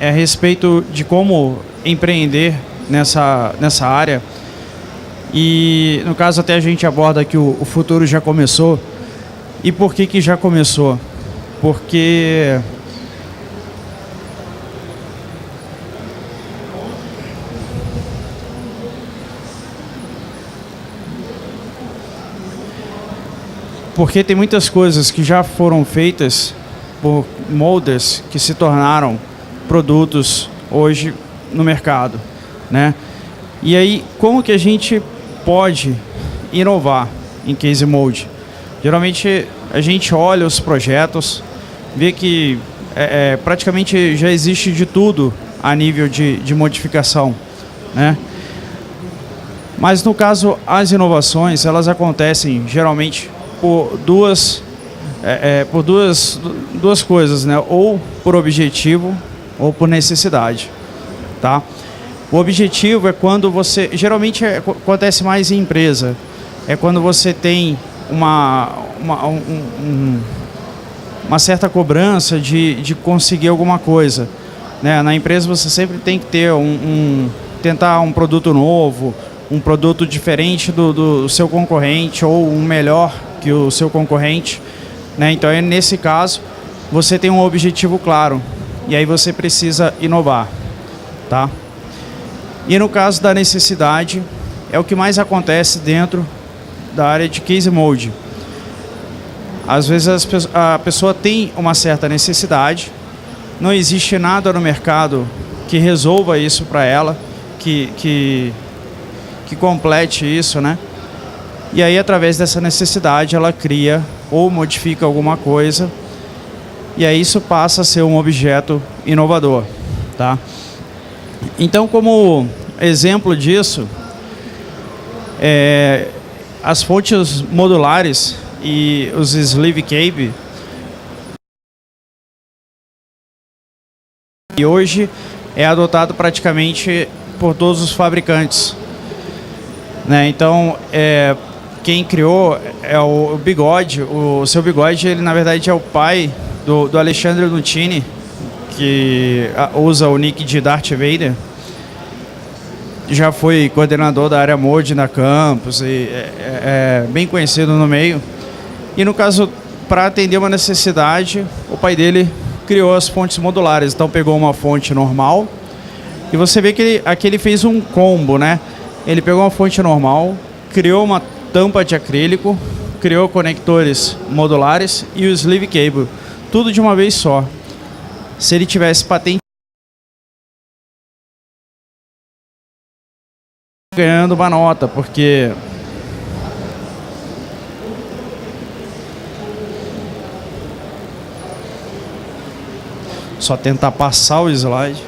é a respeito de como empreender nessa área. E, no caso, até a gente aborda que o futuro já começou. E por que já começou? Porque tem muitas coisas que já foram feitas por molders que se tornaram produtos hoje no mercado, né? E aí, como que a gente pode inovar em case mold? Geralmente a gente olha os projetos, vê que praticamente já existe de tudo a nível de modificação, né? Mas no caso, as inovações, elas acontecem geralmente por duas coisas, né? Ou por objetivo ou por necessidade, tá? O objetivo é quando você... Geralmente acontece mais em empresa. É quando você tem uma certa cobrança de conseguir alguma coisa, né? Na empresa você sempre tem que ter tentar um produto novo, um produto diferente do seu concorrente ou um melhor que o seu concorrente, né? Então, nesse caso, você tem um objetivo claro e aí você precisa inovar, tá? E no caso da necessidade, é o que mais acontece dentro da área de case mold. Às vezes a pessoa tem uma certa necessidade, não existe nada no mercado que resolva isso para ela, que complete isso, né? E aí, através dessa necessidade, ela cria ou modifica alguma coisa, e aí isso passa a ser um objeto inovador, tá? Então, como exemplo disso, as fontes modulares e os sleeve cave, e hoje é adotado praticamente por todos os fabricantes, né? Então, quem criou é o Bigode. O seu Bigode, ele na verdade é o pai do Alexandre Nutini, que usa o nick de Darth Vader. Já foi coordenador da área Mold na campus e é bem conhecido no meio. E no caso, para atender uma necessidade, o pai dele criou as fontes modulares. Então pegou uma fonte normal e você vê que aqui ele fez um combo, né? Ele pegou uma fonte normal, criou uma tampa de acrílico, criou conectores modulares e o sleeve cable. Tudo de uma vez só. Se ele tivesse patente, ganhando uma nota, porque só tentar passar o slide.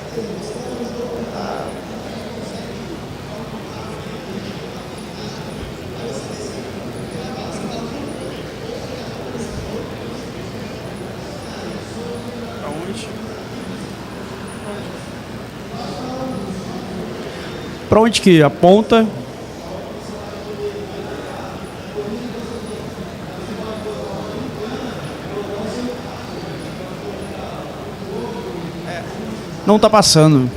Para onde que aponta? Não está passando.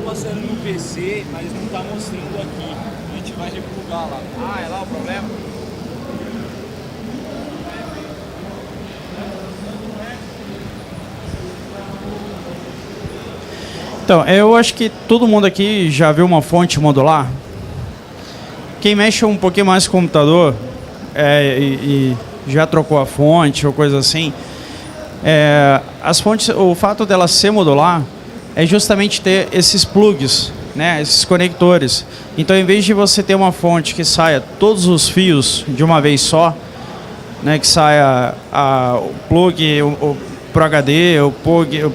Passando no PC, mas não está mostrando aqui. A gente vai replugar lá. Ah, é lá o problema? Então, eu acho que todo mundo aqui já viu uma fonte modular. Quem mexe um pouquinho mais com o computador e já trocou a fonte ou coisa assim, as fontes, o fato dela ser modular é justamente ter esses plugs, né, esses conectores. Então, em vez de você ter uma fonte que saia todos os fios de uma vez só, né, que saia o plug para o HD, o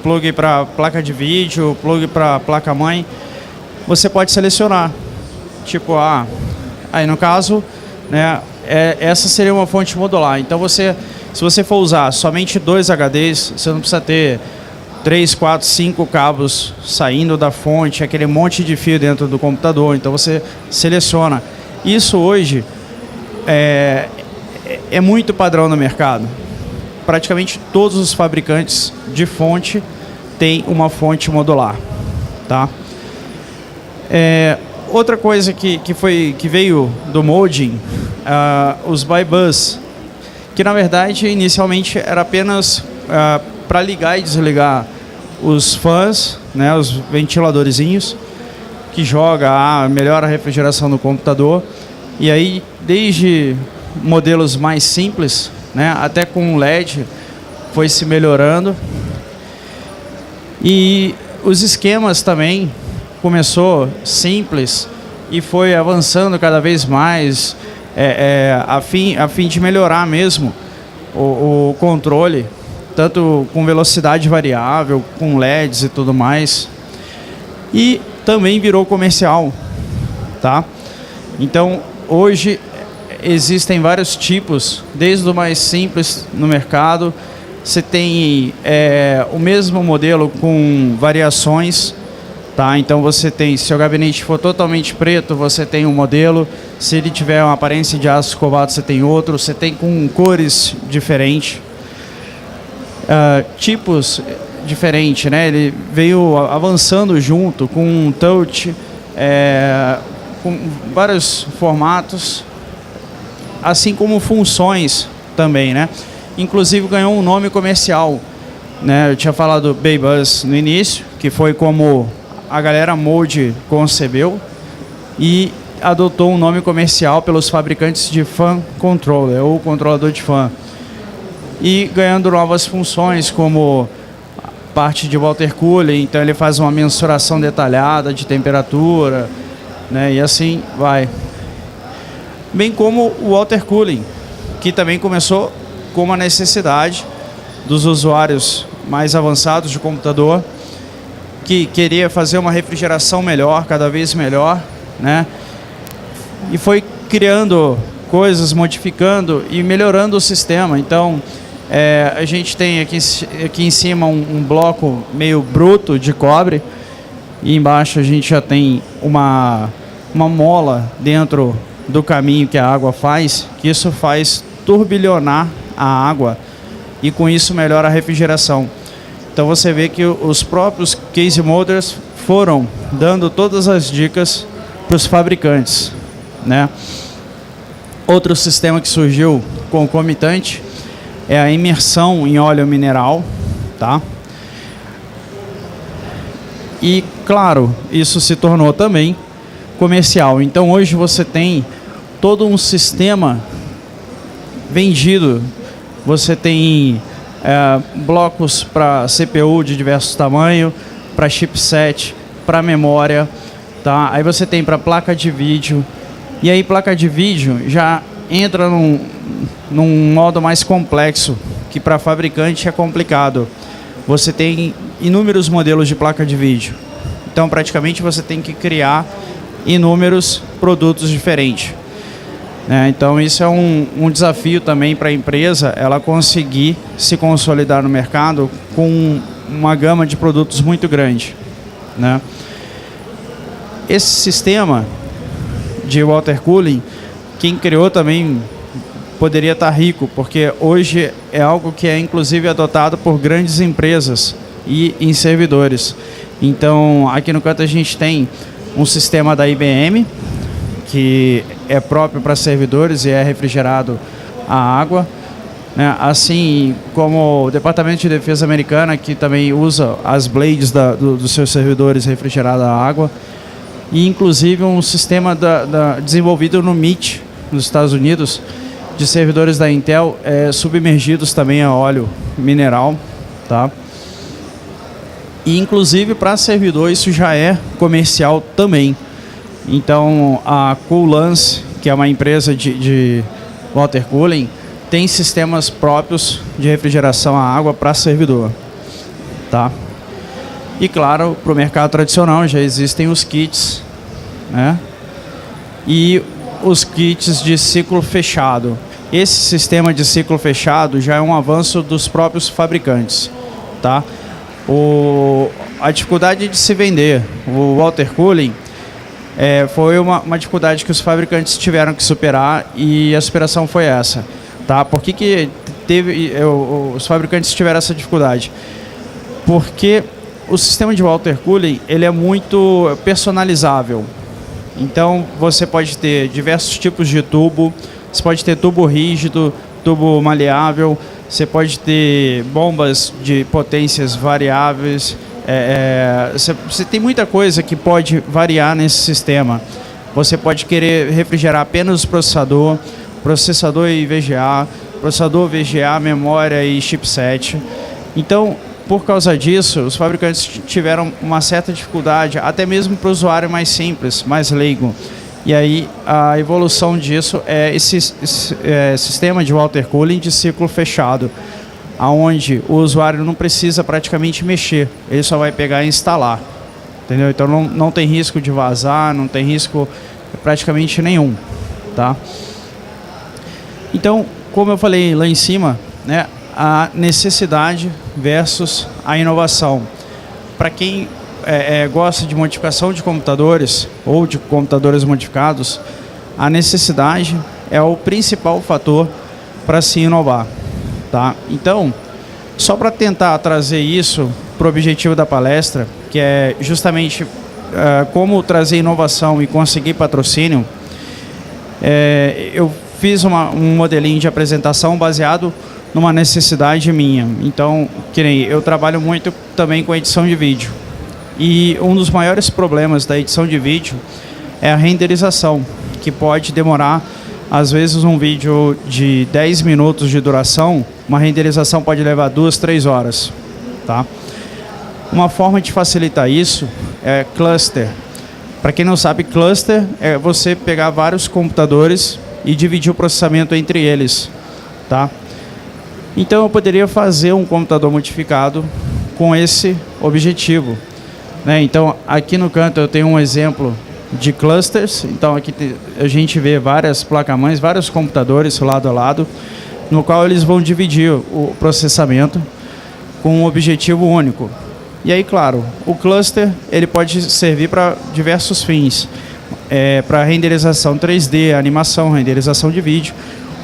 plug para placa de vídeo, o plug para placa-mãe, você pode selecionar. Tipo, aí no caso, né, essa seria uma fonte modular. Então se você for usar somente 2 HDs, você não precisa ter 3, 4, 5 cabos saindo da fonte, aquele monte de fio dentro do computador. Então você seleciona. Isso hoje é muito padrão no mercado. Praticamente todos os fabricantes de fonte têm uma fonte modular, tá? Outra coisa que veio do molding, os BYBus, que na verdade inicialmente era apenas para ligar e desligar os fãs, né, os ventiladorzinhos, que melhora a refrigeração do computador. E aí, desde modelos mais simples, né, até com LED, foi se melhorando. E os esquemas também começou simples e foi avançando cada vez mais, a fim de melhorar mesmo o controle, tanto com velocidade variável, com LEDs e tudo mais. E também virou comercial, tá? Então, hoje existem vários tipos, desde o mais simples no mercado. Você tem o mesmo modelo com variações, tá? Então você tem, se o gabinete for totalmente preto, você tem um modelo. Se ele tiver uma aparência de aço escovado, você tem outro. Você tem com cores diferentes, tipos diferentes, né? Ele veio avançando junto com um touch, com vários formatos, assim como funções também, né? Inclusive ganhou um nome comercial, né? Eu tinha falado BYBus no início, que foi como a galera Mold concebeu e adotou um nome comercial pelos fabricantes de fan controller, ou controlador de fan, e ganhando novas funções como parte de water cooling. Então ele faz uma mensuração detalhada de temperatura, né? E assim vai. Bem como o water cooling, que também começou com uma necessidade dos usuários mais avançados de computador, que queria fazer uma refrigeração melhor, cada vez melhor, né? E foi criando coisas, modificando e melhorando o sistema. Então, a gente tem aqui em cima um bloco meio bruto de cobre, e embaixo a gente já tem uma mola dentro do caminho que a água faz, que isso faz turbilhonar a água e com isso melhora a refrigeração. Então você vê que os próprios case molders foram dando todas as dicas para os fabricantes, né? Outro sistema que surgiu concomitante é a imersão em óleo mineral, tá? E claro, isso se tornou também comercial. Então hoje você tem todo um sistema vendido. Você tem blocos para CPU de diversos tamanhos, para chipset, para memória, tá? Aí você tem para placa de vídeo. E aí placa de vídeo já entra num modo mais complexo, que para fabricante é complicado. Você tem inúmeros modelos de placa de vídeo. Então praticamente você tem que criar inúmeros produtos diferentes. Então isso é um desafio também para a empresa, ela conseguir se consolidar no mercado com uma gama de produtos muito grande, né? Esse sistema de water cooling, quem criou também poderia estar rico, porque hoje é algo que é inclusive adotado por grandes empresas e em servidores. Então aqui no canto a gente tem um sistema da IBM, que é próprio para servidores e é refrigerado a água, né? Assim como o Departamento de Defesa americana, que também usa as blades dos seus servidores refrigerada a água, e inclusive um sistema desenvolvido no MIT, nos Estados Unidos, de servidores da Intel, submergidos também a óleo mineral, tá? E inclusive para servidor isso já é comercial também. Então a Coolance, que é uma empresa de water cooling, tem sistemas próprios de refrigeração a água para servidor, tá? E claro, para o mercado tradicional já existem os kits, né? e os kits de ciclo fechado. Esse sistema de ciclo fechado já é um avanço dos próprios fabricantes, tá? A dificuldade de se vender o water cooling foi uma dificuldade que os fabricantes tiveram que superar, e a superação foi essa, tá? Por que os fabricantes tiveram essa dificuldade? Porque o sistema de water cooling ele é muito personalizável. Então você pode ter diversos tipos de tubo, você pode ter tubo rígido, tubo maleável, você pode ter bombas de potências variáveis. Você tem muita coisa que pode variar nesse sistema. Você pode querer refrigerar apenas o processador e VGA, processador, VGA, memória e chipset. Então, por causa disso, os fabricantes tiveram uma certa dificuldade, até mesmo para o usuário mais simples, mais leigo. E aí, a evolução disso é esse sistema de water cooling de ciclo fechado, onde o usuário não precisa praticamente mexer, ele só vai pegar e instalar. Entendeu? Então, não tem risco de vazar, não tem risco praticamente nenhum. Tá? Então, como eu falei lá em cima, né, a necessidade versus a inovação. Para quem gosta de modificação de computadores ou de computadores modificados, a necessidade é o principal fator para se inovar. Tá? Então, só para tentar trazer isso para o objetivo da palestra, que é justamente como trazer inovação e conseguir patrocínio, eu fiz um modelinho de apresentação baseado numa necessidade minha. Então, que nem eu trabalho muito também com edição de vídeo. E um dos maiores problemas da edição de vídeo é a renderização, que pode demorar, às vezes, um vídeo de 10 minutos de duração, uma renderização pode levar 2, 3 horas. Tá? Uma forma de facilitar isso é cluster. Para quem não sabe, cluster é você pegar vários computadores e dividir o processamento entre eles. Tá? Então eu poderia fazer um computador modificado com esse objetivo, né? Então aqui no canto eu tenho um exemplo de clusters. Então aqui a gente vê várias placas-mães, vários computadores lado a lado, no qual eles vão dividir o processamento com um objetivo único. E aí, claro, o cluster ele pode servir para diversos fins, para renderização 3D, animação, renderização de vídeo,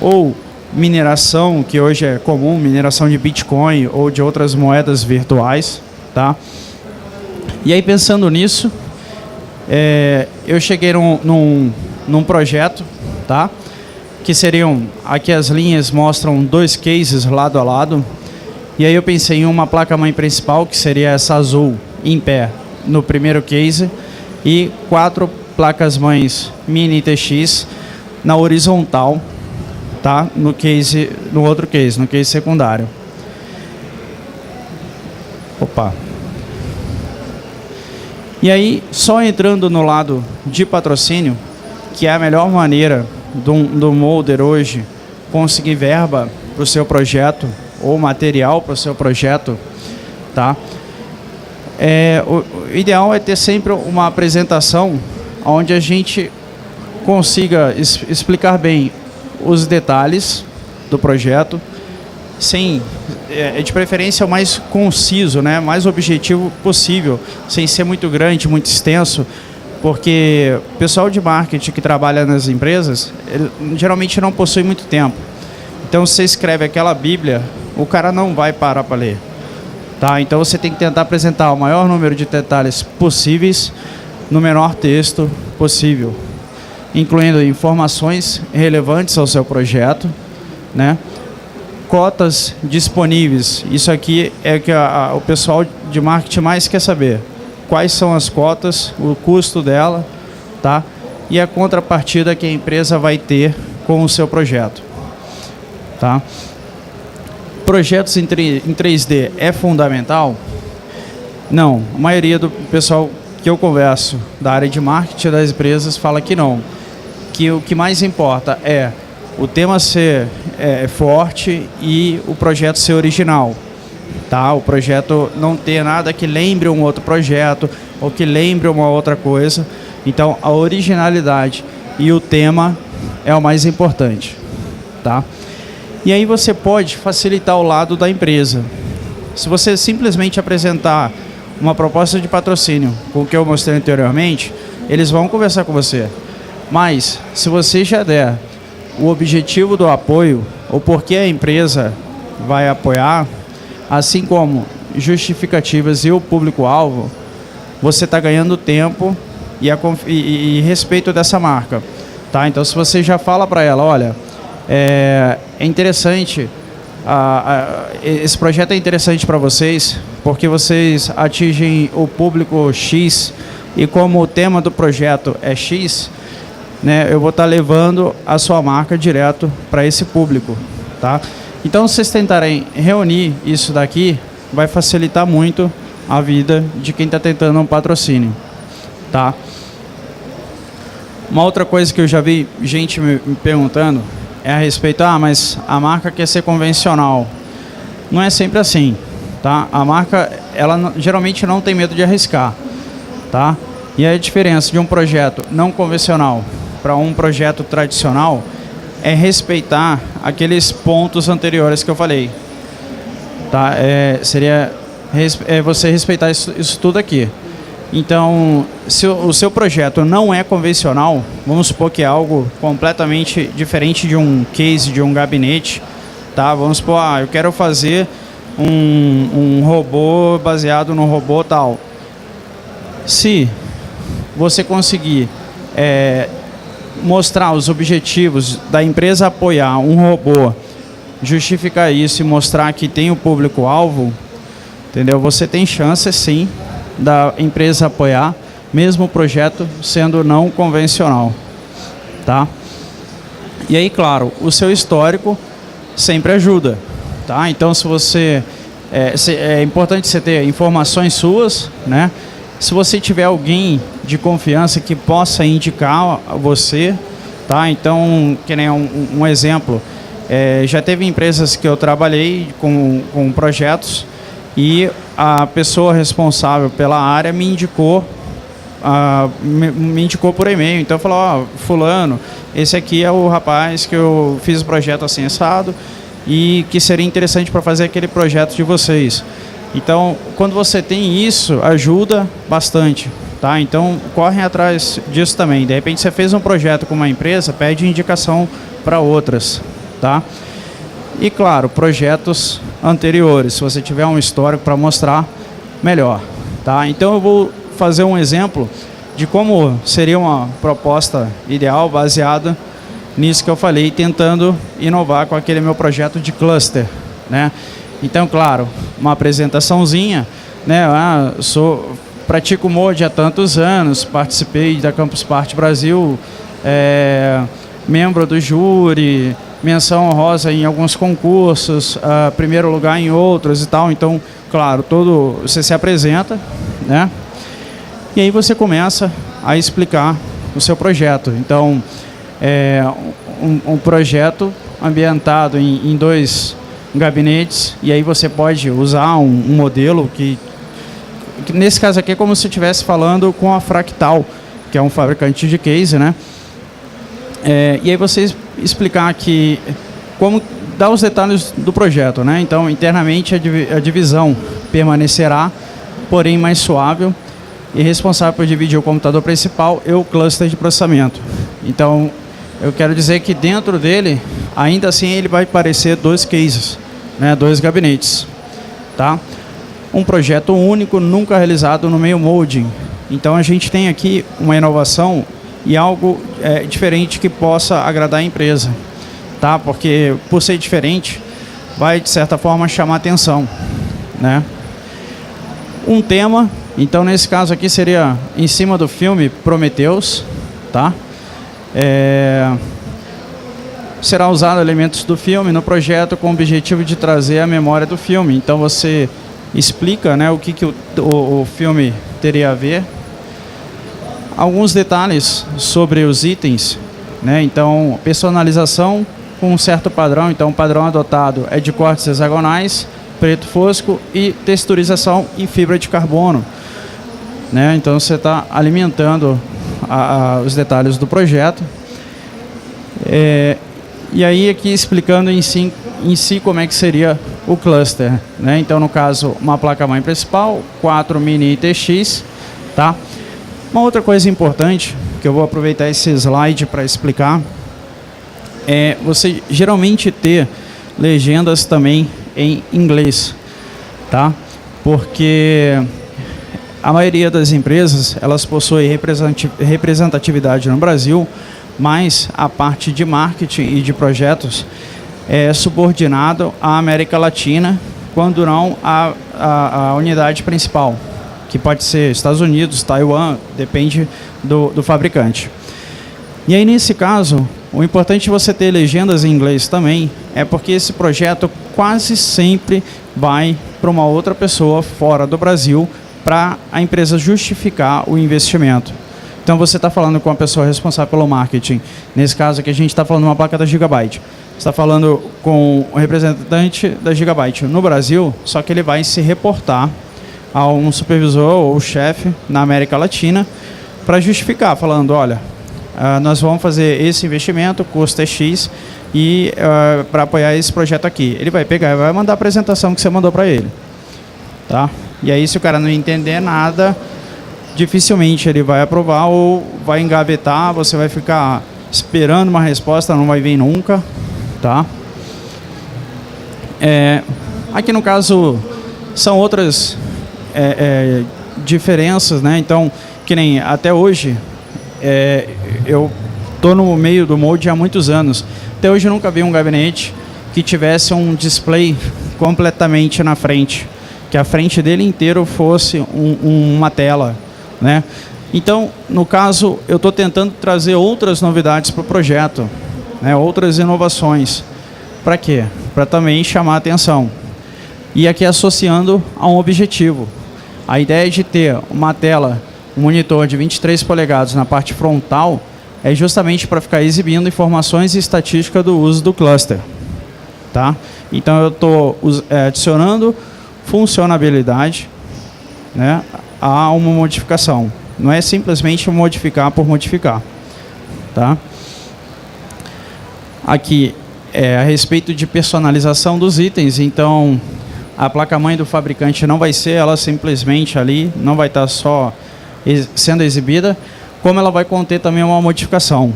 ou mineração, que hoje é comum, mineração de Bitcoin ou de outras moedas virtuais, tá? E aí, pensando nisso, eu cheguei num projeto, tá? Que seriam, aqui as linhas mostram 2 cases lado a lado, e aí eu pensei em uma placa-mãe principal, que seria essa azul, em pé, no primeiro case, e 4 placas-mães mini TX na horizontal, tá? No outro case, no case secundário. Opa. E aí, só entrando no lado de patrocínio, que é a melhor maneira do molder hoje conseguir verba para o seu projeto ou material para o seu projeto, tá? O ideal é ter sempre uma apresentação onde a gente consiga explicar bem os detalhes do projeto, de preferência o mais conciso, né, mais objetivo possível, sem ser muito grande, muito extenso, porque o pessoal de marketing que trabalha nas empresas, ele geralmente não possui muito tempo. Então, você escreve aquela bíblia, o cara não vai parar para ler. Tá? Então, você tem que tentar apresentar o maior número de detalhes possíveis no menor texto possível, incluindo informações relevantes ao seu projeto, né? Cotas disponíveis. Isso aqui é que o pessoal de marketing mais quer saber. Quais são as cotas, o custo dela, tá? E a contrapartida que a empresa vai ter com o seu projeto. Tá? Projetos em 3D é fundamental? Não. A maioria do pessoal que eu converso da área de marketing das empresas fala que não. Que o que mais importa é o tema ser forte e o projeto ser original. Tá? O projeto não ter nada que lembre um outro projeto ou que lembre uma outra coisa. Então, a originalidade e o tema é o mais importante, tá? E aí você pode facilitar o lado da empresa. Se você simplesmente apresentar uma proposta de patrocínio com o que eu mostrei anteriormente, eles vão conversar com você. Mas, se você já der o objetivo do apoio, o porquê a empresa vai apoiar, assim como justificativas e o público-alvo, você está ganhando tempo e respeito dessa marca. Tá? Então, se você já fala para ela, olha, é interessante, esse projeto é interessante para vocês, porque vocês atingem o público X, e como o tema do projeto é X, né, eu vou estar levando a sua marca direto para esse público. Tá? Então, se vocês tentarem reunir isso daqui, vai facilitar muito a vida de quem está tentando um patrocínio. Tá? Uma outra coisa que eu já vi gente me perguntando é a respeito, mas a marca quer ser convencional. Não é sempre assim, tá? A marca, ela geralmente não tem medo de arriscar, tá? E a diferença de um projeto não convencional para um projeto tradicional é respeitar aqueles pontos anteriores que eu falei, tá? Seria você respeitar isso tudo aqui. Então, se o seu projeto não é convencional, vamos supor que é algo completamente diferente de um case, de um gabinete, tá? Vamos supor, eu quero fazer um robô baseado no robô tal. Se você conseguir mostrar os objetivos da empresa apoiar um robô, justificar isso e mostrar que tem o público-alvo, entendeu? Você tem chance, sim, da empresa apoiar, mesmo o projeto sendo não convencional, tá? E aí, claro, o seu histórico sempre ajuda, tá? Então, se você é importante você ter informações suas, né? Se você tiver alguém de confiança que possa indicar você, tá? Então, que nem um exemplo, já teve empresas que eu trabalhei com projetos e a pessoa responsável pela área me indicou por e-mail. Então falou, fulano, esse aqui é o rapaz que eu fiz o projeto assim assado e que seria interessante para fazer aquele projeto de vocês. Então, quando você tem isso, ajuda bastante, tá? Então, correm atrás disso também. De repente, você fez um projeto com uma empresa, pede indicação para outras, tá? E, claro, projetos anteriores, se você tiver um histórico para mostrar, melhor, tá? Então, eu vou fazer um exemplo de como seria uma proposta ideal baseada nisso que eu falei, tentando inovar com aquele meu projeto de cluster, né? Então, claro, uma apresentaçãozinha, né? Pratico Mode há tantos anos, participei da Campus Party Brasil, membro do júri, menção honrosa em alguns concursos, primeiro lugar em outros e tal. Então, claro, você se apresenta, né? E aí você começa a explicar o seu projeto. Então, um projeto ambientado em 2 gabinetes, e aí você pode usar um modelo que nesse caso aqui é como se eu estivesse falando com a Fractal, que é um fabricante de case, né? E aí você explicar aqui como dar os detalhes do projeto, né? Então, internamente a divisão permanecerá, porém mais suave, e responsável por dividir o computador principal e o cluster de processamento. Então, eu quero dizer que dentro dele, ainda assim, ele vai parecer 2 cases, né? 2 gabinetes, tá? Um projeto único, nunca realizado no meio molding. Então, a gente tem aqui uma inovação e algo diferente que possa agradar a empresa, tá? Porque, por ser diferente, vai, de certa forma, chamar atenção, né? Um tema, então, nesse caso aqui, seria em cima do filme Prometheus, tá? Será usado elementos do filme no projeto com o objetivo de trazer a memória do filme. Então, você explica, né, o que o filme teria a ver. Alguns detalhes sobre os itens, né? Então, personalização com um certo padrão. Então, o padrão adotado é de cortes hexagonais, preto fosco e texturização em fibra de carbono, né? Então, você está alimentando os detalhes do projeto. E aí aqui explicando em si como é que seria o cluster, né? Então, no caso, uma placa-mãe principal, 4 mini ITX, tá? Uma outra coisa importante, que eu vou aproveitar esse slide para explicar, é você geralmente ter legendas também em inglês, tá? Porque a maioria das empresas, elas possuem representatividade no Brasil, mas a parte de marketing e de projetos é subordinado à América Latina, quando não a unidade principal, que pode ser Estados Unidos, Taiwan, depende do fabricante. E aí, nesse caso, o importante é você ter legendas em inglês também, é porque esse projeto quase sempre vai para uma outra pessoa fora do Brasil, para a empresa justificar o investimento. Então, você está falando com a pessoa responsável pelo marketing. Nesse caso aqui, a gente está falando de uma placa da Gigabyte. Você está falando com o representante da Gigabyte no Brasil, só que ele vai se reportar a um supervisor ou chefe na América Latina para justificar, falando, olha, nós vamos fazer esse investimento, custo é X, e para apoiar esse projeto aqui. Ele vai pegar e vai mandar a apresentação que você mandou para ele. Tá? E aí, se o cara não entender nada, dificilmente ele vai aprovar ou vai engavetar, você vai ficar esperando uma resposta, não vai vir nunca. Tá? Aqui no caso, são outras diferenças, né? Então, que nem até hoje, eu estou no meio do molde há muitos anos. Até hoje eu nunca vi um gabinete que tivesse um display completamente na frente, que a frente dele inteiro fosse uma tela, né? Então, no caso, eu estou tentando trazer outras novidades para o projeto, né? Outras inovações. Para quê? Para também chamar a atenção. E aqui associando a um objetivo. A ideia de ter uma tela, um monitor de 23 polegadas na parte frontal, é justamente para ficar exibindo informações e estatística do uso do cluster. Tá? Então, eu estou adicionando funcionalidade, né, a uma modificação. Não é simplesmente modificar por modificar. Tá? Aqui a respeito de personalização dos itens. Então, a placa-mãe do fabricante não vai ser ela simplesmente ali, não vai estar só sendo exibida, como ela vai conter também uma modificação.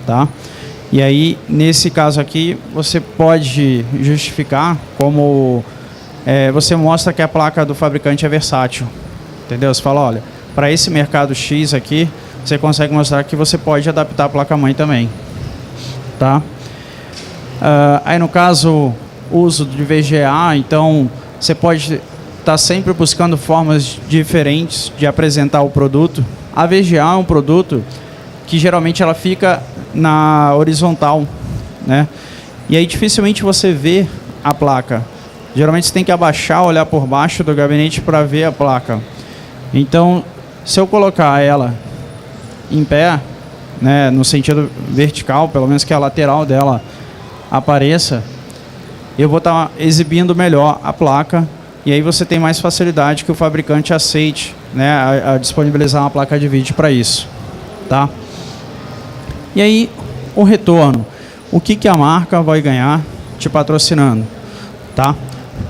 Tá? E aí, nesse caso aqui, você pode justificar como você mostra que a placa do fabricante é versátil. Entendeu? Você fala, olha, para esse mercado X aqui, você consegue mostrar que você pode adaptar a placa-mãe também. Tá? Aí, no caso, uso de VGA, então, você pode estar sempre buscando formas diferentes de apresentar o produto. A VGA é um produto que geralmente ela fica na horizontal, né? E aí dificilmente você vê a placa. Geralmente você tem que abaixar, olhar por baixo do gabinete para ver a placa. Então, se eu colocar ela em pé, né, no sentido vertical, pelo menos que a lateral dela apareça, eu vou estar exibindo melhor a placa, e aí você tem mais facilidade que o fabricante aceite, né, a disponibilizar uma placa de vídeo para isso. Tá? E aí, o retorno. O que a marca vai ganhar te patrocinando? Tá?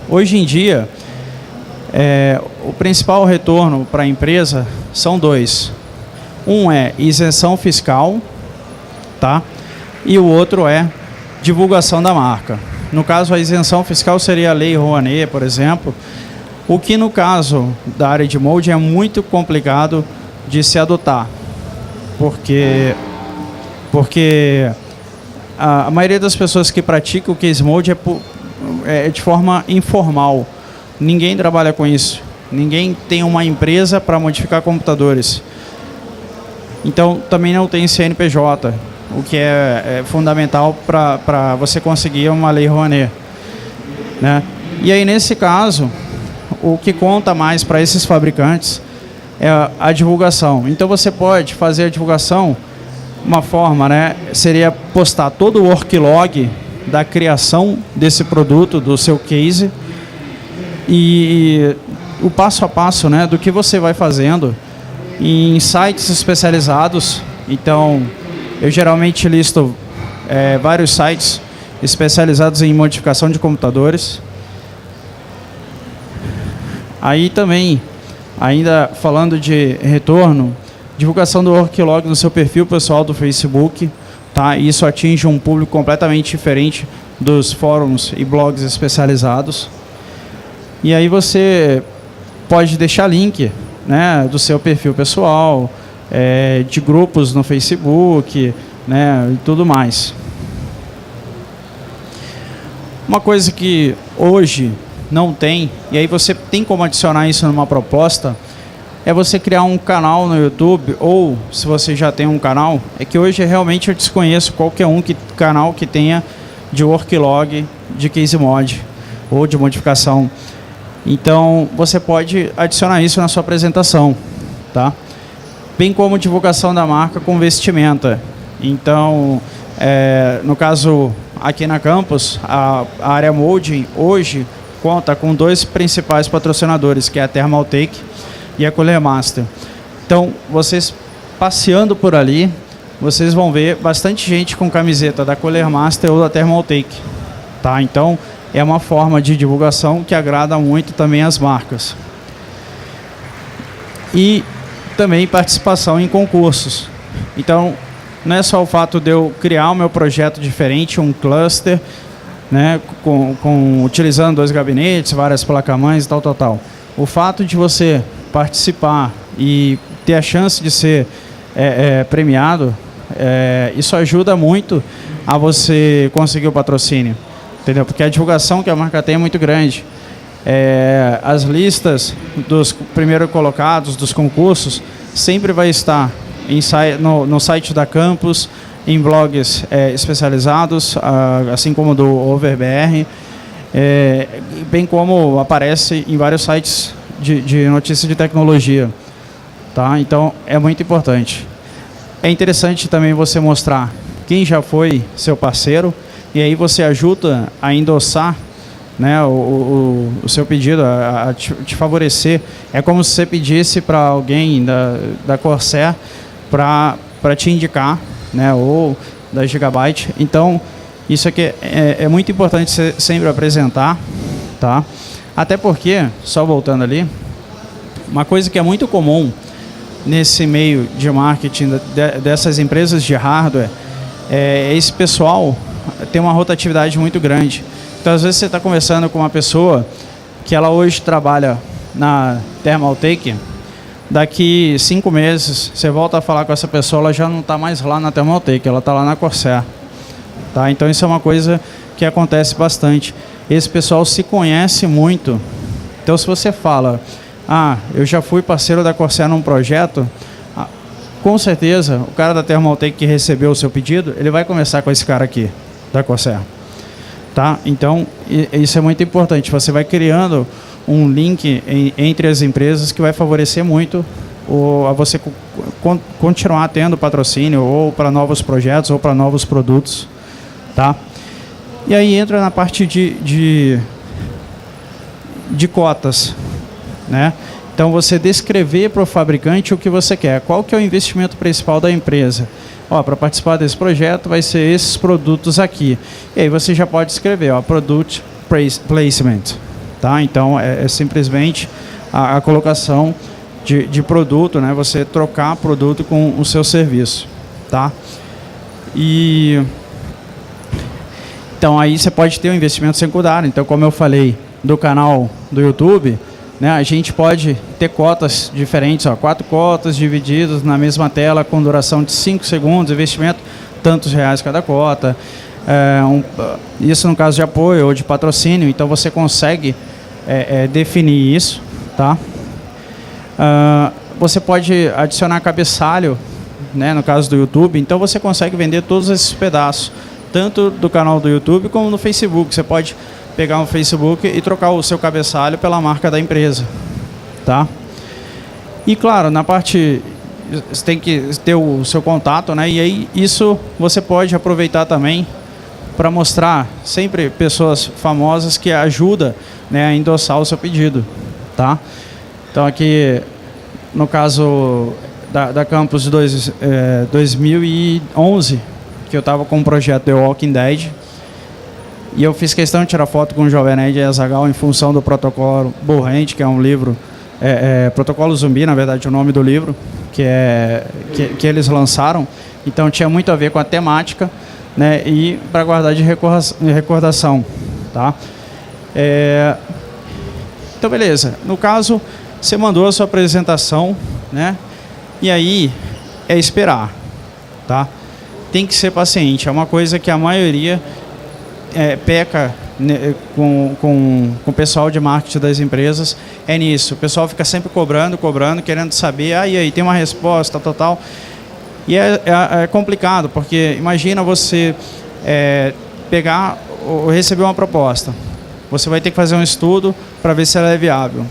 Hoje em dia, o principal retorno para a empresa são dois. Um é isenção fiscal, tá? E o outro é divulgação da marca. No caso, a isenção fiscal seria a Lei Rouanet, por exemplo, o que no caso da área de molde é muito complicado de se adotar, porque a maioria das pessoas que praticam o case mold é de forma informal. Ninguém trabalha com isso. Ninguém tem uma empresa para modificar computadores. Então, também não tem CNPJ, o que é fundamental para você conseguir uma Lei Rouanet, né? E aí, nesse caso, o que conta mais para esses fabricantes é a divulgação. Então, você pode fazer a divulgação, uma forma, né, seria postar todo o worklog da criação desse produto, do seu case, e o passo a passo, né, do que você vai fazendo em sites especializados. Então, eu geralmente listo vários sites especializados em modificação de computadores. Aí também, ainda falando de retorno, divulgação do worklog no seu perfil pessoal do Facebook, tá? Isso atinge um público completamente diferente dos fóruns e blogs especializados. E aí você pode deixar link, né, do seu perfil pessoal, de grupos no Facebook, né, e tudo mais. Uma coisa que hoje não tem, e aí você tem como adicionar isso numa proposta, é você criar um canal no YouTube, ou se você já tem um canal, é que hoje realmente eu desconheço qualquer canal que tenha de worklog, de case mod, ou de modificação. Então, você pode adicionar isso na sua apresentação, tá? Bem como divulgação da marca com vestimenta. Então, no caso, aqui na Campus, a área Molding hoje conta com 2 principais patrocinadores, que é a Thermaltake e a Cooler Master. Então, vocês passeando por ali, vocês vão ver bastante gente com camiseta da Cooler Master ou da Thermaltake, tá? Então, é uma forma de divulgação que agrada muito também as marcas. E também participação em concursos. Então, não é só o fato de eu criar o meu projeto diferente, um cluster, né, utilizando 2 gabinetes, várias placas-mães e tal. O fato de você participar e ter a chance de ser premiado, isso ajuda muito a você conseguir o patrocínio, entendeu? Porque a divulgação que a marca tem é muito grande. As listas dos primeiros colocados dos concursos sempre vai estar no site da Campus, em blogs especializados, assim como do OverBR, bem como aparece em vários sites de notícias de tecnologia, tá? Então, é muito importante. É interessante também você mostrar quem já foi seu parceiro, e aí você ajuda a endossar, né, o seu pedido, a te favorecer. É como se você pedisse para alguém da Corsair para te indicar, né, ou da Gigabyte. Então, isso aqui é muito importante você sempre apresentar, tá? Até porque, só voltando ali, uma coisa que é muito comum nesse meio de marketing dessas empresas de hardware, esse pessoal tem uma rotatividade muito grande. Então, às vezes você está conversando com uma pessoa que ela hoje trabalha na Thermaltake, daqui 5 meses você volta a falar com essa pessoa, ela já não está mais lá na Thermaltake, ela está lá na Corsair, tá? Então, isso é uma coisa que acontece bastante. Esse pessoal se conhece muito. Então, se você fala, eu já fui parceiro da Corsair num projeto, com certeza o cara da Thermaltake que recebeu o seu pedido, ele vai conversar com esse cara aqui da Corsair, tá? Então, isso é muito importante. Você vai criando um link entre as empresas que vai favorecer muito a você continuar tendo patrocínio ou para novos projetos ou para novos produtos, tá? E aí entra na parte de cotas, né? Então, você descrever para o fabricante o que você quer. Qual que é o investimento principal da empresa? Para participar desse projeto vai ser esses produtos aqui. E aí você já pode escrever, Product Placement, tá? Então, é simplesmente a colocação de produto, né? Você trocar produto com o seu serviço, tá? Então, aí você pode ter um investimento secundário. Então, como eu falei do canal do YouTube, né, a gente pode ter cotas diferentes, 4 cotas divididas na mesma tela com duração de 5 segundos, investimento tantos reais cada cota. Isso no caso de apoio ou de patrocínio, então você consegue definir isso, tá? Você pode adicionar cabeçalho, né, no caso do YouTube, então você consegue vender todos esses pedaços, tanto do canal do YouTube como no Facebook. Você pode pegar um Facebook e trocar o seu cabeçalho pela marca da empresa, tá? E claro, na parte você tem que ter o seu contato, né? E aí isso você pode aproveitar também para mostrar sempre pessoas famosas que ajudam, né, a endossar o seu pedido, tá? Então aqui no caso da Campus 2011, que eu estava com um projeto The Walking Dead, e eu fiz questão de tirar foto com o Jovem Nerd e Azaghal em função do protocolo Bullhand, que é um livro, Protocolo Zumbi, na verdade, o nome do livro, que eles lançaram. Então tinha muito a ver com a temática, né, e para guardar de recordação, tá? Então, beleza. No caso, você mandou a sua apresentação, né? E aí é esperar, tá? Tem que ser paciente. É uma coisa que a maioria peca, né, com o pessoal de marketing das empresas. É nisso. O pessoal fica sempre cobrando, querendo saber. E aí, tem uma resposta, total. E é complicado, porque imagina você pegar ou receber uma proposta. Você vai ter que fazer um estudo para ver se ela é viável.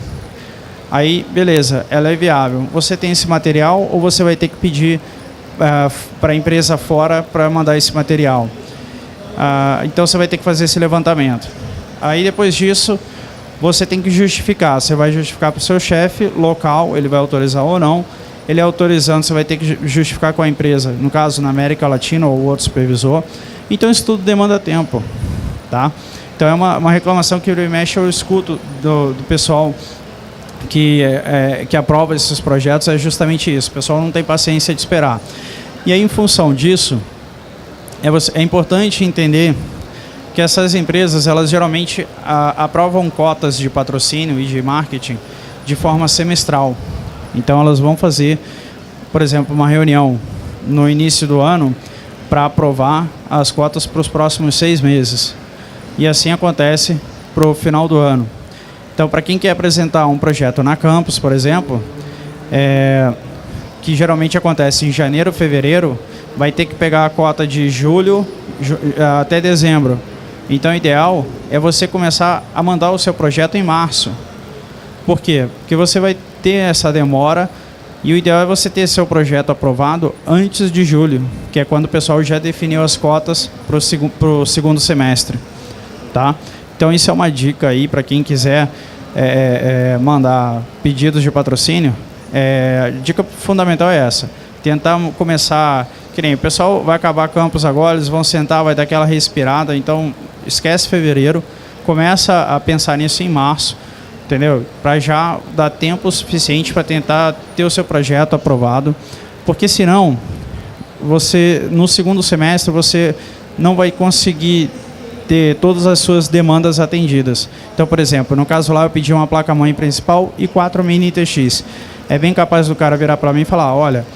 Aí, beleza, ela é viável. Você tem esse material ou você vai ter que pedir para a empresa fora para mandar esse material? Então, você vai ter que fazer esse levantamento. Aí, depois disso, você tem que justificar. Você vai justificar para o seu chefe local, ele vai autorizar ou não. Ele autorizando, você vai ter que justificar com a empresa, no caso, na América Latina ou outro supervisor. Então, isso tudo demanda tempo, tá? Então, é uma reclamação que eu escuto do pessoal que aprova esses projetos, é justamente isso. O pessoal não tem paciência de esperar. E aí, em função disso, é importante entender que essas empresas, elas geralmente aprovam cotas de patrocínio e de marketing de forma semestral. Então, elas vão fazer, por exemplo, uma reunião no início do ano para aprovar as cotas para os próximos 6 meses. E assim acontece para o final do ano. Então, para quem quer apresentar um projeto na campus, por exemplo, que geralmente acontece em janeiro, fevereiro, vai ter que pegar a cota de julho até dezembro. Então, o ideal é você começar a mandar o seu projeto em março. Por quê? Porque você vai ter essa demora e o ideal é você ter seu projeto aprovado antes de julho, que é quando o pessoal já definiu as cotas para o segundo semestre. Tá? Então, isso é uma dica aí para quem quiser mandar pedidos de patrocínio. A dica fundamental é essa. Tentar começar, que nem o pessoal vai acabar campus agora, eles vão sentar, vai dar aquela respirada, então esquece fevereiro, começa a pensar nisso em março, entendeu? Para já dar tempo suficiente para tentar ter o seu projeto aprovado, porque senão, no segundo semestre, você não vai conseguir ter todas as suas demandas atendidas. Então, por exemplo, no caso lá eu pedi uma placa-mãe principal e 4 mini TX. É bem capaz do cara virar para mim e falar, olha,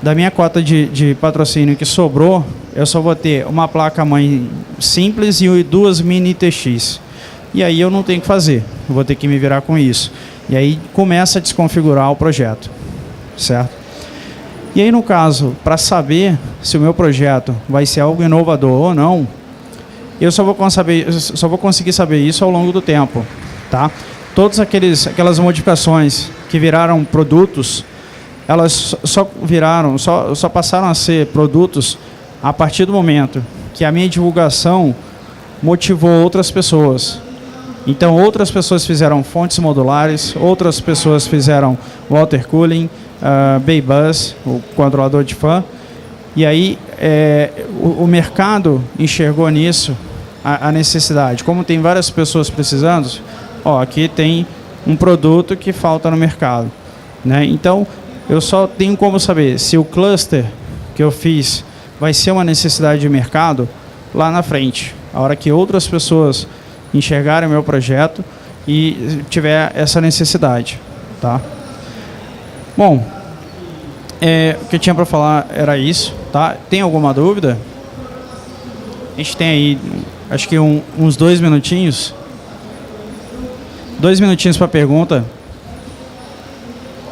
da minha cota de patrocínio que sobrou, eu só vou ter uma placa-mãe simples e 2 mini TX. E aí eu não tenho o que fazer, eu vou ter que me virar com isso. E aí começa a desconfigurar o projeto, certo? E aí, no caso, para saber se o meu projeto vai ser algo inovador ou não, eu só vou conseguir saber isso ao longo do tempo, tá? Todas aquelas modificações que viraram produtos, elas só passaram a ser produtos a partir do momento que a minha divulgação motivou outras pessoas. Então, outras pessoas fizeram fontes modulares, outras pessoas fizeram water cooling, Baybus, o controlador de fan. E aí, o mercado enxergou nisso a necessidade. Como tem várias pessoas precisando, aqui tem um produto que falta no mercado, né? Então, eu só tenho como saber se o cluster que eu fiz vai ser uma necessidade de mercado lá na frente, a hora que outras pessoas enxergarem o meu projeto e tiver essa necessidade, tá? Bom, o que eu tinha para falar era isso, tá? Tem alguma dúvida? A gente tem aí, acho que uns 2 minutinhos. 2 minutinhos para pergunta.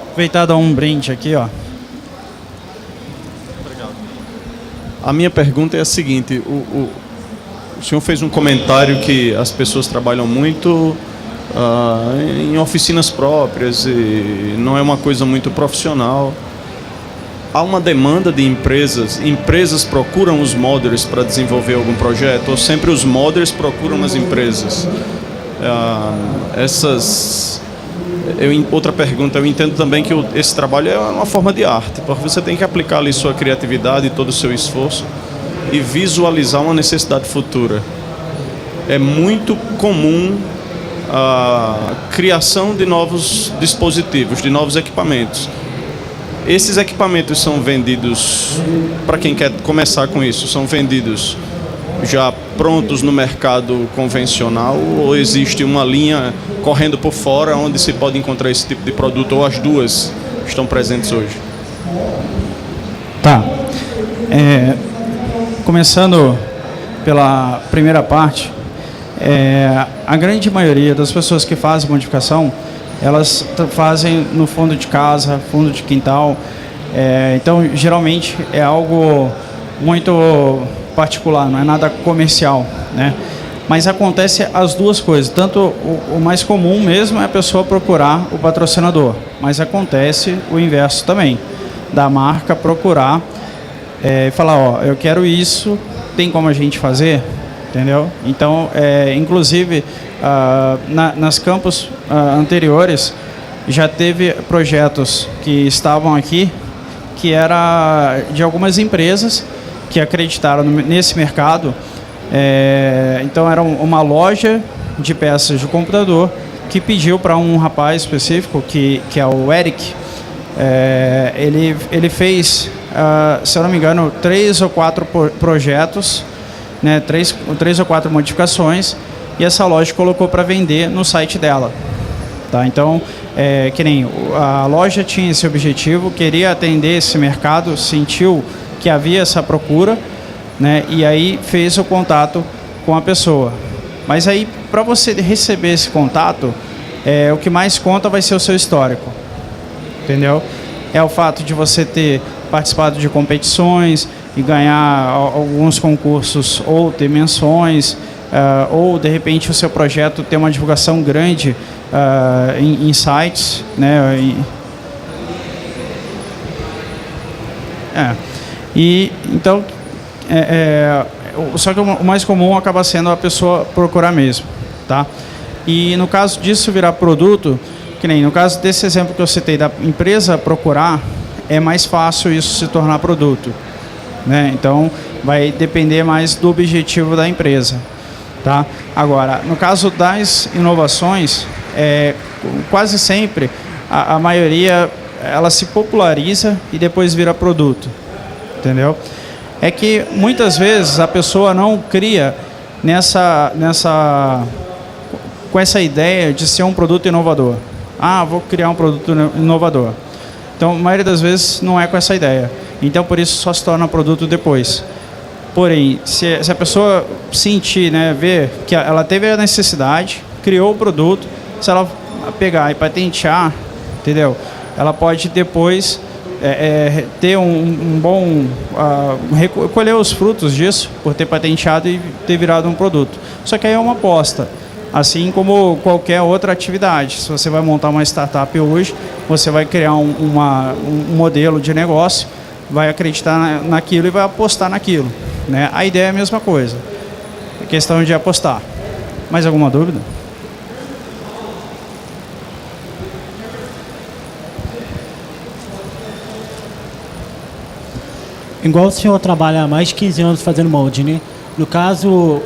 Aproveitar e dar um brinde aqui, ó. Obrigado. A minha pergunta é a seguinte: o senhor fez um comentário que as pessoas trabalham muito em oficinas próprias e não é uma coisa muito profissional. Há uma demanda de empresas procuram os modders para desenvolver algum projeto, ou sempre os modders procuram as empresas? Outra pergunta, eu entendo também que esse trabalho é uma forma de arte, porque você tem que aplicar ali sua criatividade e todo o seu esforço. e visualizar uma necessidade futura. É muito comum a criação de novos dispositivos, de novos equipamentos. Esses equipamentos são vendidos, para quem quer começar com isso, são vendidos já prontos no mercado convencional, ou existe uma linha correndo por fora onde se pode encontrar esse tipo de produto, ou as duas estão presentes hoje? Tá. Começando pela primeira parte, a grande maioria das pessoas que fazem modificação, elas fazem no fundo de casa, fundo de quintal. Então, geralmente, é algo muito particular, não é nada comercial, né? Mas acontece as duas coisas. Tanto o mais comum mesmo é a pessoa procurar o patrocinador, mas acontece o inverso também, da marca procurar e falar, ó, eu quero isso, tem como a gente fazer? Entendeu? Então, inclusive, nas campus anteriores, já teve projetos que estavam aqui, que era de algumas empresas que acreditaram nesse mercado. Então, era uma loja de peças de computador que pediu para um rapaz específico, que é o Eric. Ele fez, se eu não me engano, 3 ou 4 projetos, né, 3 ou 4 modificações, e essa loja colocou para vender no site dela. Tá? Então, que nem a loja tinha esse objetivo, queria atender esse mercado, sentiu que havia essa procura, né, e aí fez o contato com a pessoa. Mas aí, para você receber esse contato, o que mais conta vai ser o seu histórico. Entendeu? É o fato de você ter participado de competições e ganhar alguns concursos, ou ter menções, ou de repente o seu projeto ter uma divulgação grande em sites, né? E então, só que o mais comum acaba sendo a pessoa procurar mesmo, tá? E no caso disso virar produto, que nem no caso desse exemplo que eu citei da empresa procurar, é mais fácil isso se tornar produto, né? Então, vai depender mais do objetivo da empresa, tá? Agora, no caso das inovações, quase sempre a maioria ela se populariza e depois vira produto, entendeu? É que muitas vezes a pessoa não cria com essa ideia de ser um produto inovador. Vou criar um produto inovador. Então, a maioria das vezes não é com essa ideia. Então, por isso, só se torna produto depois. Porém, se a pessoa sentir, né, ver que ela teve a necessidade, criou o produto, se ela pegar e patentear, entendeu? Ela pode depois ter um bom... recolher os frutos disso, por ter patenteado e ter virado um produto. Só que aí é uma aposta. Assim como qualquer outra atividade. Se você vai montar uma startup hoje, você vai criar um modelo de negócio, vai acreditar naquilo e vai apostar naquilo, né? A ideia é a mesma coisa. É questão de apostar. Mais alguma dúvida? Igual o senhor trabalha há mais de 15 anos fazendo molde, né? No caso,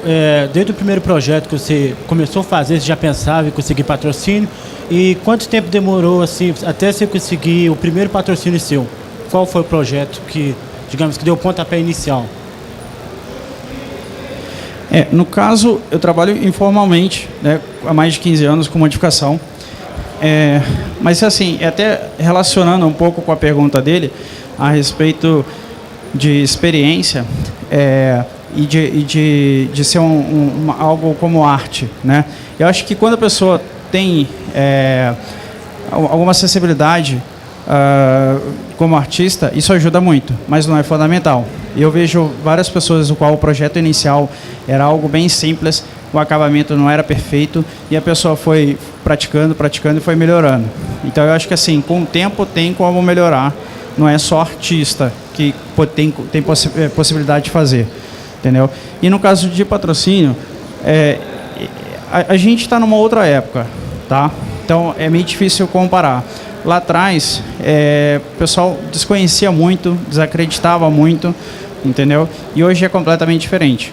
desde o primeiro projeto que você começou a fazer, você já pensava em conseguir patrocínio? E quanto tempo demorou assim, até você conseguir o primeiro patrocínio seu? Qual foi o projeto que, digamos, que deu o pontapé inicial? No caso, eu trabalho informalmente, né, há mais de 15 anos com modificação. Mas assim, até relacionando um pouco com a pergunta dele, a respeito de experiência, e de ser algo como arte, né? Eu acho que quando a pessoa tem alguma acessibilidade como artista, isso ajuda muito, mas não é fundamental. Eu vejo várias pessoas no qual o projeto inicial era algo bem simples, o acabamento não era perfeito e a pessoa foi praticando e foi melhorando. Então eu acho que assim, com o tempo tem como melhorar, não é só artista que tem possibilidade de fazer. Entendeu? E no caso de patrocínio, a gente está numa outra época, tá? Então é meio difícil comparar. Lá atrás, o pessoal desconhecia muito, desacreditava muito, entendeu? E hoje é completamente diferente.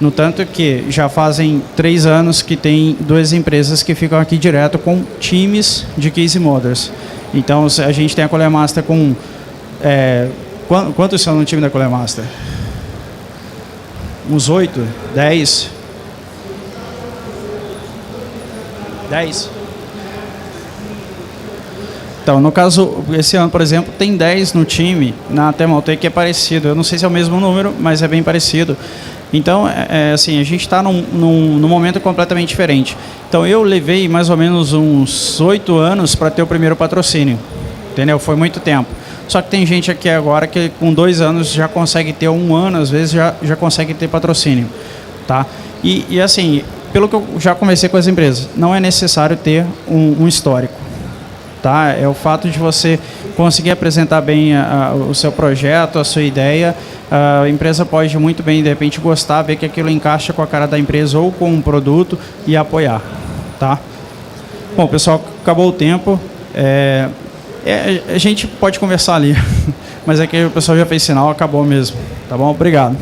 No tanto que já fazem 3 anos que tem 2 empresas que ficam aqui direto com times de case modders. Então a gente tem a Colher Master com... quantos são no time da Colher Master? Uns 8, 10? 10? Então, no caso, esse ano, por exemplo, tem 10 no time, na Thermaltake é parecido. Eu não sei se é o mesmo número, mas é bem parecido. Então, assim, a gente está num momento completamente diferente. Então, eu levei mais ou menos uns 8 anos para ter o primeiro patrocínio, entendeu? Foi muito tempo. Só que tem gente aqui agora que com 2 anos já consegue ter, 1 ano, às vezes já consegue ter patrocínio, tá? E assim, pelo que eu já conversei com as empresas, não é necessário ter um histórico, tá? É o fato de você conseguir apresentar bem o seu projeto, a sua ideia. A empresa pode muito bem, de repente, gostar, ver que aquilo encaixa com a cara da empresa ou com um produto e apoiar, tá? Bom, pessoal, acabou o tempo. A gente pode conversar ali, mas é que o pessoal já fez sinal, acabou mesmo. Tá bom? Obrigado.